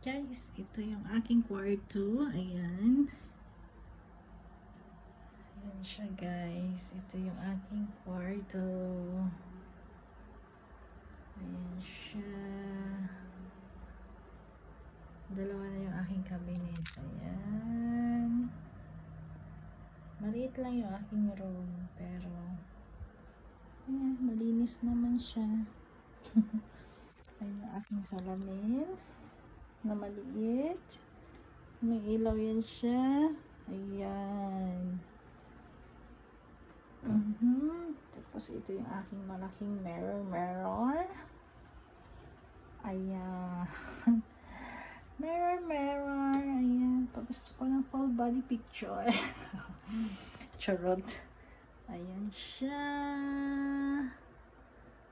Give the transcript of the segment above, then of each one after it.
Guys, ito yung aking kwarto. Ayan. Ayan siya, guys. Ito yung aking kwarto. Ayan siya. Dalawa na yung aking cabinet. Ayan. Maliit lang yung aking room. Pero, ayan, malinis naman siya. Ayan yung aking salamin na maliit. May ilaw yan siya. Ayan. Tapos ito yung aking malaking mirror. Ayan. mirror. Ayan. Pag gusto ko ng full body picture. Charot. Ayan siya.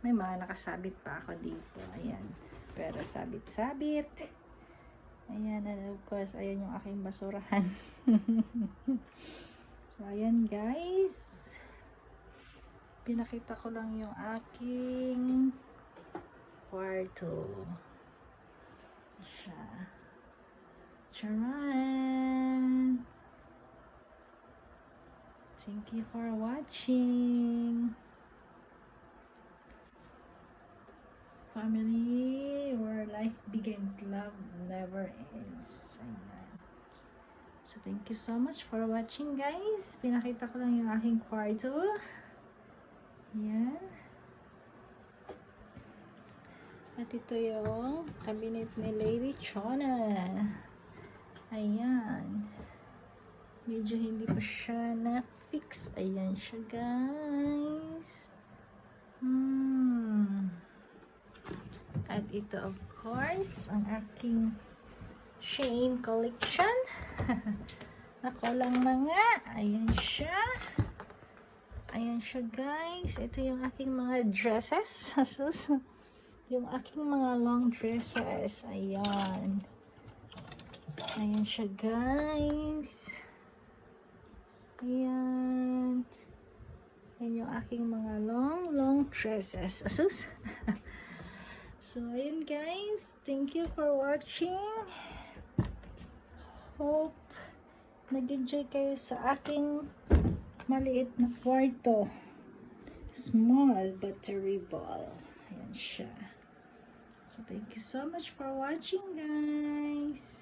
May mga nakasabit pa ako dito. Ayan. Pero sabit-sabit. Ayan, and of course, ayan yung aking basurahan. So, ayan guys. Pinakita ko lang yung aking kwarto. Siya. Charan! Thank you for watching. Family, where life begins, love never ends. Ayan. So, thank you so much for watching, guys. Pinakita ko lang yung aking kwarto. Ayan. At ito yung cabinet ni Lady Chona. Ayan. Medyo hindi pa siya na-fix. Ayan siya, guys. At ito, of course, ang aking Shein collection. Nakulang na nga. Ayan siya. Ayan siya, guys. Ito yung aking mga dresses. Yung aking mga long dresses. Ayan. Ayan siya, guys. Ayan. Ayan yung aking mga long dresses. So, ayun guys. Thank you for watching. Hope nag-enjoy kayo sa aking maliit na kwarto. Small but terrible. Ayan siya. So, thank you so much for watching, guys.